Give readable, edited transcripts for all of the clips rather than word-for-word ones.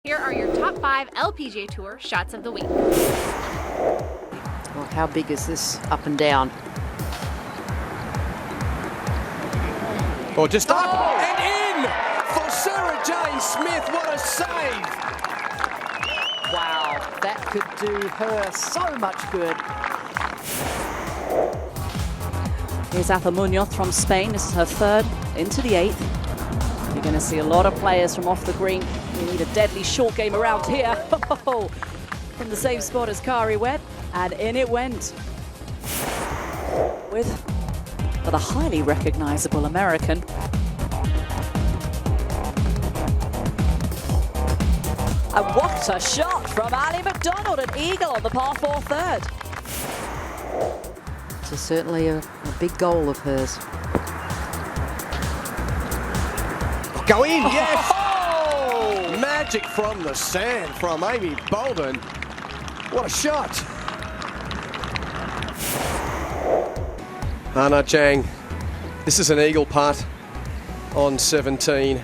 Here are your top 5 LPGA Tour shots of the week. Well, how big is this up and down? Or just up and in for Sarah Jane Smith. What a save! Wow, that could do her so much good. Here's Athel Munoz from Spain. This is her third into the 8th. You're going to see a lot of players from off the green. We need a deadly short game around here. From the same spot as Kari Webb, and in it went. With a highly recognizable American. And what a shot from Ali McDonald, an eagle on the par 4 third. It's certainly a big goal of hers. Go in, yes! Oh! Magic from the sand from Amy Bolden. What a shot! Ha Na Jang. This is an eagle putt on 17.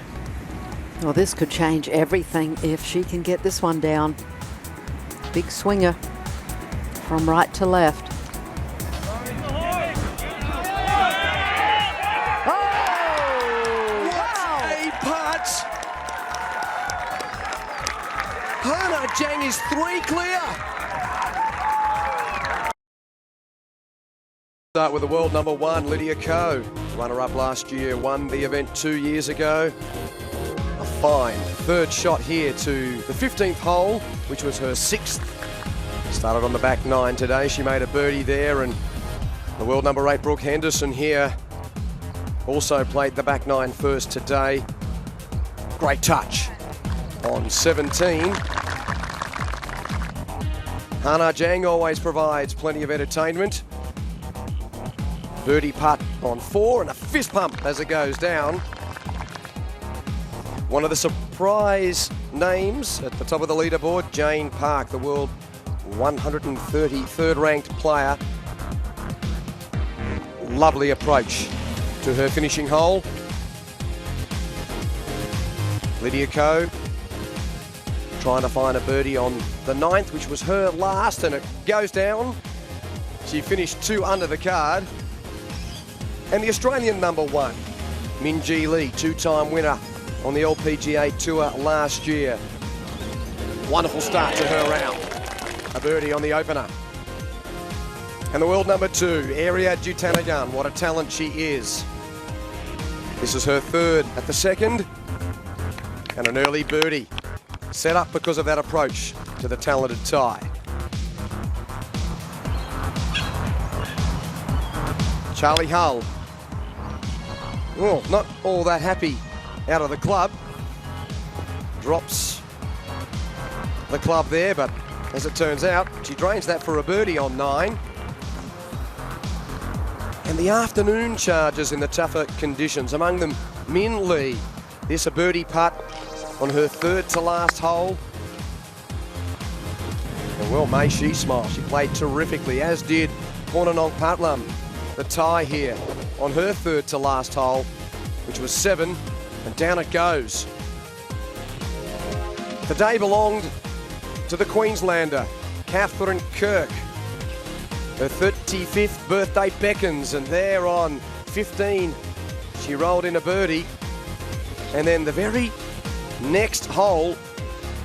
Well, this could change everything if she can get this one down. Big swinger from right to left. Ha Na Jang is 3 clear. Start with the world number 1, Lydia Ko. Runner-up last year, won the event 2 years ago. A fine third shot here to the 15th hole, which was her 6th. Started on the back 9 today. She made a birdie there, and the world number 8, Brooke Henderson here, also played the back 9 first today. Great touch on 17. Ha Na Jang always provides plenty of entertainment. Birdie putt on 4 and a fist pump as it goes down. One of the surprise names at the top of the leaderboard, Jane Park, the world 133rd ranked player. Lovely approach to her finishing hole. Lydia Ko trying to find a birdie on the 9th, which was her last, and it goes down. She finished 2 under the card. And the Australian number 1, Minjee Lee, 2-time winner on the LPGA Tour last year. Wonderful start to her round. A birdie on the opener. And the world number 2, Ariya Jutanugarn. What a talent she is. This is her 3rd at the 2nd. And an early birdie. Set up because of that approach to the talented Thai. Charlie Hull. Oh, not all that happy out of the club. Drops the club there, but as it turns out, she drains that for a birdie on 9. And the afternoon charges in the tougher conditions, among them Min Lee. This a birdie putt on her 3rd to last hole. And well, may she smile. She played terrifically, as did Pornanong Patlam, the Thai here, on her 3rd to last hole, which was 7, and down it goes. The day belonged to the Queenslander, Catherine Kirk. Her 35th birthday beckons, and there on 15, she rolled in a birdie. And then the very next hole,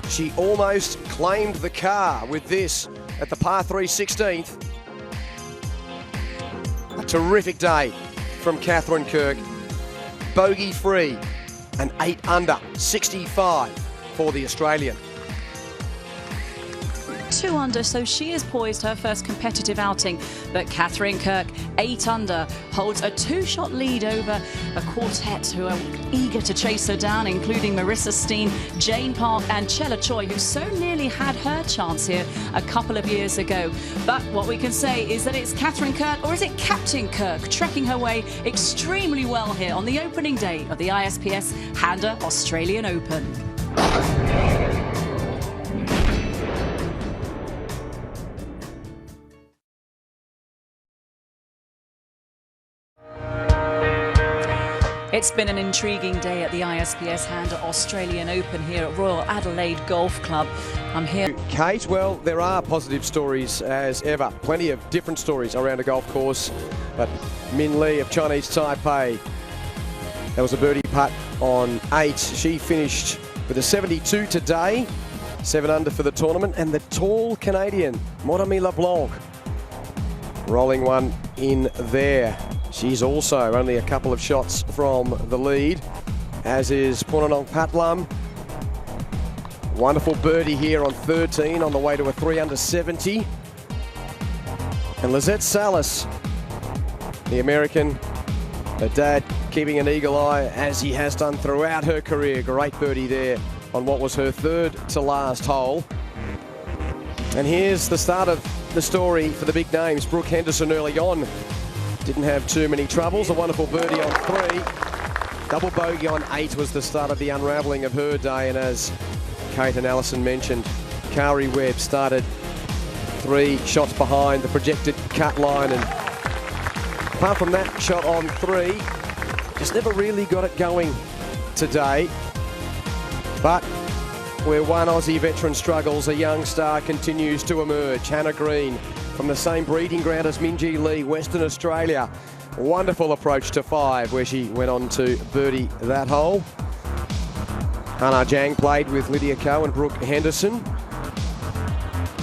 she almost claimed the car with this at the par 3 16th. A terrific day from Catherine Kirk. Bogey free, and 8 under, 65 for the Australian. 2 under, so she is poised her first competitive outing. But Catherine Kirk, 8 under, holds a 2-shot lead over a quartet who are eager to chase her down, including Marissa Steen, Jane Park and Chella Choi, who so nearly had her chance here a couple of years ago. But what we can say is that it's Catherine Kirk, or is it Captain Kirk, trekking her way extremely well here on the opening day of the ISPS Handa Australian Open. It's been an intriguing day at the ISPS Handa Australian Open here at Royal Adelaide Golf Club. I'm here. Kate, well, there are positive stories as ever. Plenty of different stories around a golf course. But Minjee of Chinese Taipei, that was a birdie putt on 8. She finished with a 72 today, 7 under for the tournament. And the tall Canadian, Minjee LeBlanc, rolling one in there. She's also only a couple of shots from the lead, as is Patlam. Wonderful birdie here on 13 on the way to a 3 under 70. And Lizette Salas, the American, her dad keeping an eagle eye as he has done throughout her career. Great birdie there on what was her third to last hole. And here's the start of the story for the big names. Brooke Henderson early on didn't have too many troubles. A wonderful birdie on 3. Double bogey on 8 was the start of the unravelling of her day. And as Kate and Alison mentioned, Kari Webb started 3 shots behind the projected cut line. And apart from that shot on 3, just never really got it going today. But where one Aussie veteran struggles, a young star continues to emerge. Hannah Green, from the same breeding ground as Minjee Lee, Western Australia. Wonderful approach to 5, where she went on to birdie that hole. Ha Na Jang played with Lydia and Brooke Henderson.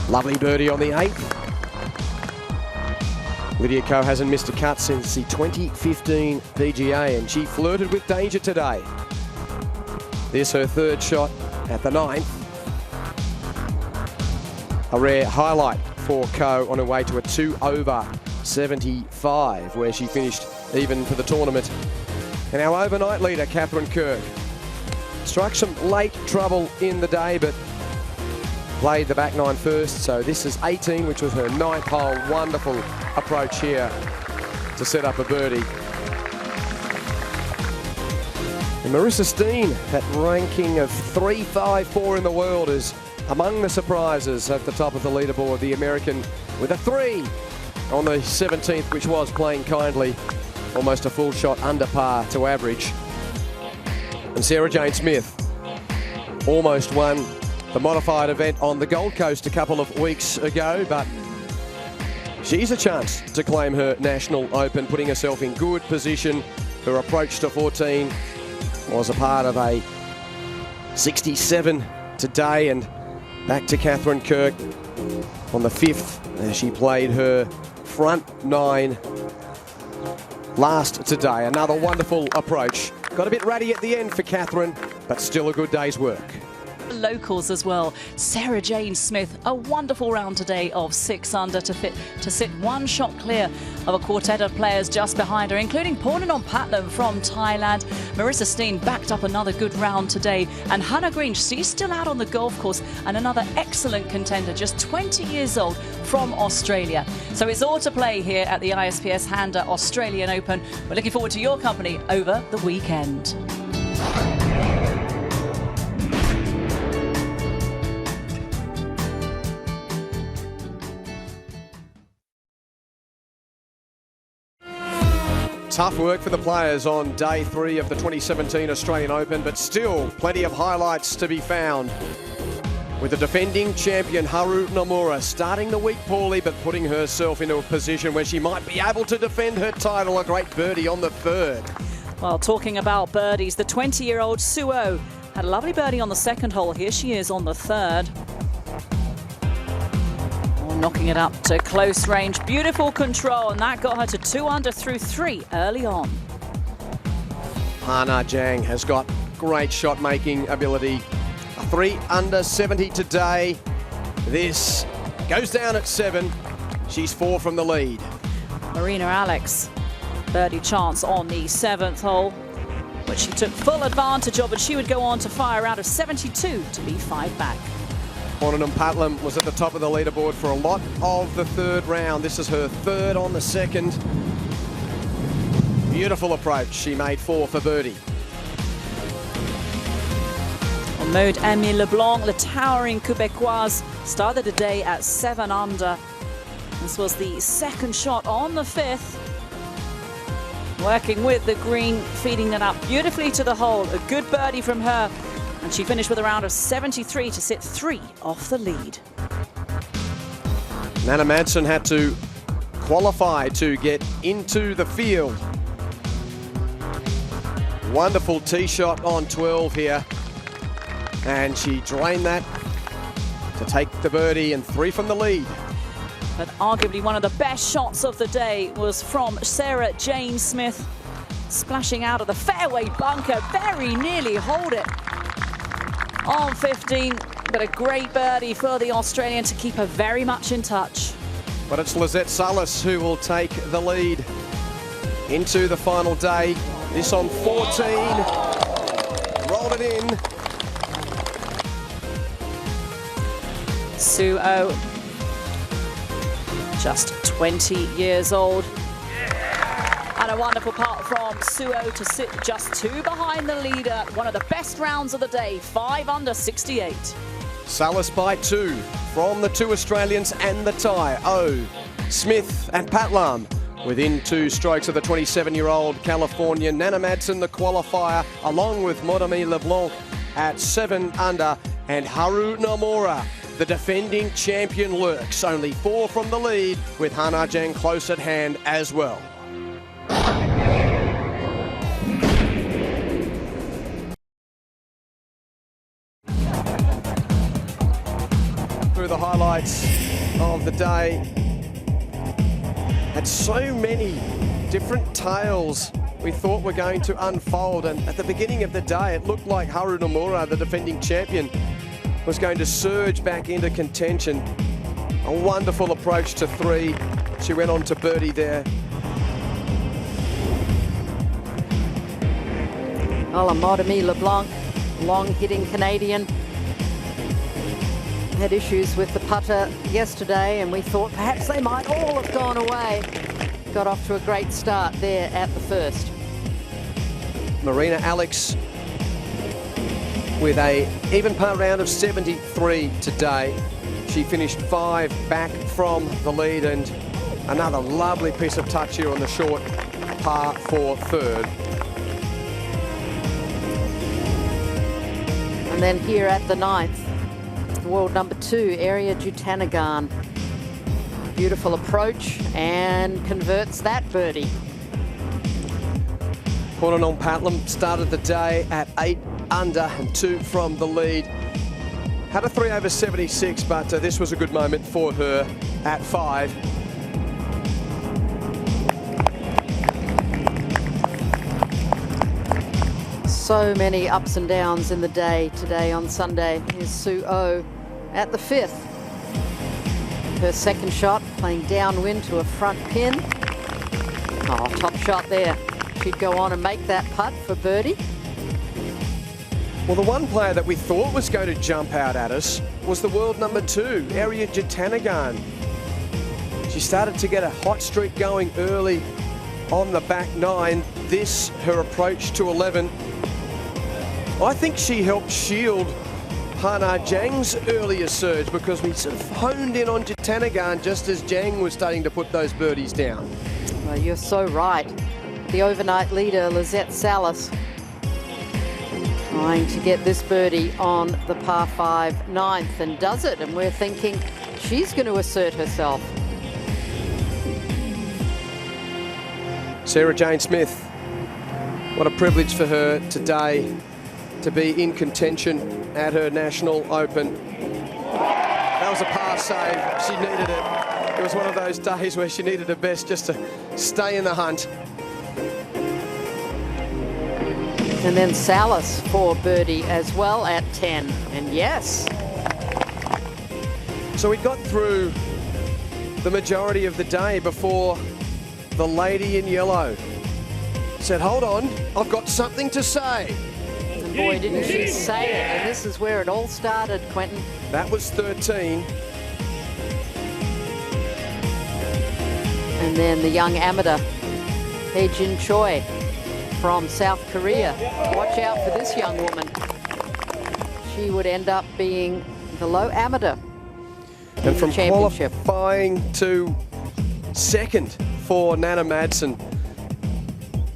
Lovely birdie on the 8th. Lydia hasn't missed a cut since the 2015 PGA, and she flirted with danger today. This her 3rd shot at the 9th. A rare highlight for on her way to a 2 over 75, where she finished even for the tournament. And our overnight leader, Catherine Kirk, struck some late trouble in the day, but played the back 9 first. So this is 18, which was her 9th hole. Wonderful approach here to set up a birdie. And Marissa Steen, that ranking of 354 in the world, is among the surprises at the top of the leaderboard. The American with a 3 on the 17th, which was playing kindly, almost a full shot under par to average. And Sarah Jane Smith almost won the modified event on the Gold Coast a couple of weeks ago, but she's a chance to claim her National Open, putting herself in good position. Her approach to 14 was a part of a 67 today. And back to Catherine Kirk on the 5th, as she played her front 9 last today. Another wonderful approach. Got a bit ratty at the end for Catherine, but still a good day's work. Locals as well. Sarah Jane Smith, a wonderful round today of 6 under to sit 1 shot clear of a quartet of players just behind her, including Patlam from Thailand. Marissa Steen backed up another good round today, and Hannah Green, she's still out on the golf course, and another excellent contender, just 20 years old, from Australia. So it's all to play here at the ISPS Handa Australian Open. We're looking forward to your company over the weekend. Tough work for the players on day 3 of the 2017 Australian Open, but still plenty of highlights to be found. With the defending champion Haru Nomura starting the week poorly, but putting herself into a position where she might be able to defend her title. A great birdie on the 3rd. Well, talking about birdies, the 20-year-old Suo had a lovely birdie on the 2nd hole. Here she is on the 3rd. Knocking it up to close range. Beautiful control, and that got her to 2 under through 3 early on. Ha Na Jang has got great shot-making ability. A 3 under 70 today. This goes down at 7. She's 4 from the lead. Marina Alex, birdie chance on the 7th hole, which she took full advantage of, and she would go on to fire out of 72 to be 5 back. Patlam was at the top of the leaderboard for a lot of the 3rd round. This is her 3rd on the 2nd. Beautiful approach. She made 4 for birdie. On mode, Minjee LeBlanc, the towering Quebecoise, started the day at 7 under. This was the 2nd shot on the 5th. working with the green, feeding it up beautifully to the hole. A good birdie from her. And she finished with a round of 73 to sit 3 off the lead. Nanna Madsen had to qualify to get into the field. Wonderful tee shot on 12 here. And she drained that to take the birdie and 3 from the lead. But arguably one of the best shots of the day was from Sarah Jane Smith, splashing out of the fairway bunker, very nearly hold it on 15, but a great birdie for the Australian to keep her very much in touch. But it's Lizette Salas who will take the lead into the final day. This on 14, rolled it in. Sue O, just 20 years old. And a wonderful putt from Sue O to sit just 2 behind the leader. One of the best rounds of the day, 5 under 68. Salas by 2 from the 2 Australians and the tie. O, Smith and Patlam within 2 strokes of the 27-year-old Californian. Nanna Madsen, the qualifier, along with Modami LeBlanc at 7 under. And Haru Nomura, the defending champion, lurks. Only 4 from the lead, with Ha Na Jang close at hand as well. Through the highlights of the day, had so many different tales we thought were going to unfold, and at the beginning of the day it looked like Haru Nomura, the defending champion, was going to surge back into contention. A wonderful approach to 3. She went on to birdie there. Modami LeBlanc, long-hitting Canadian, had issues with the putter yesterday, and we thought perhaps they might all have gone away. Got off to a great start there at the first. Marina Alex with a even par round of 73 today. She finished 5 back from the lead, and another lovely piece of touch here on the short par for 3rd. And then here at the 9th, world number 2, Area Jutanagan. Beautiful approach and converts that birdie. Portanon Patlam started the day at 8 under and 2 from the lead. Had a 3 over 76, but this was a good moment for her at 5. So many ups and downs in the day today on Sunday. Here's Sue O at the 5th. Her second shot, playing downwind to a front pin. Oh, top shot there. She'd go on and make that putt for birdie. Well, the one player that we thought was going to jump out at us was the world number 2, Area Jutanagan. She started to get a hot streak going early on the back 9. This, her approach to 11. I think she helped shield Ha Na Jang's earlier surge, because we sort of honed in on Jutanagan just as Jang was starting to put those birdies down. Well, you're so right. The overnight leader, Lizette Salas, trying to get this birdie on the par 5 9th, and does it. And we're thinking she's going to assert herself. Sarah Jane Smith, what a privilege for her today to be in contention at her National Open. That was a par save. She needed it. It was one of those days where she needed her best just to stay in the hunt. And then Salas for birdie as well at 10. And yes. So we got through the majority of the day before the lady in yellow said, hold on, I've got something to say. And boy, didn't she say it. And this is where it all started, Quentin. That was 13. And then the young amateur, Hye-Jin Choi from South Korea. Watch out for this young woman. She would end up being the low amateur in And from the championship. qualifying to second for Nanna Madsen.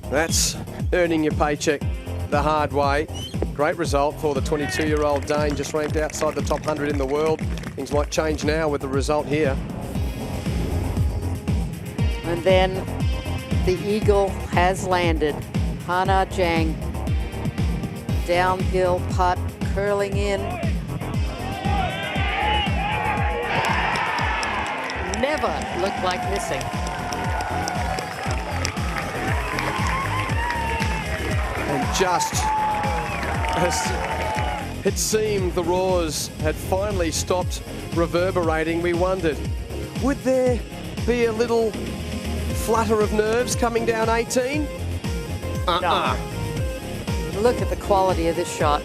That's earning your paycheck the hard way. Great result for the 22-year-old Dane, just ranked outside the top 100 in the world. Things might change now with the result here. And then the eagle has landed. Ha Na Jang, downhill putt, curling in. Never looked like missing. And just as it seemed the roars had finally stopped reverberating, we wondered, would there be a little flutter of nerves coming down 18? No. Look at the quality of this shot.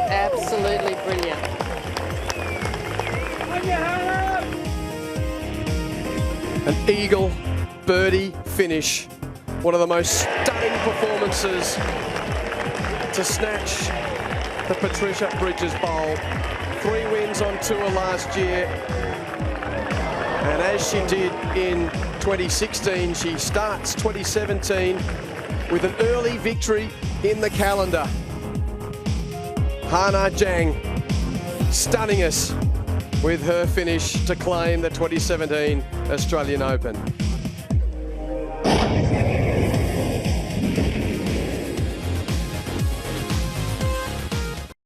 Absolutely brilliant. An eagle birdie finish. One of the most stunning performances to snatch the Patricia Bridges Bowl. 3 wins on tour last year. And as she did in 2016, she starts 2017 with an early victory in the calendar. Ha Na Jang stunning us with her finish to claim the 2017 Australian Open.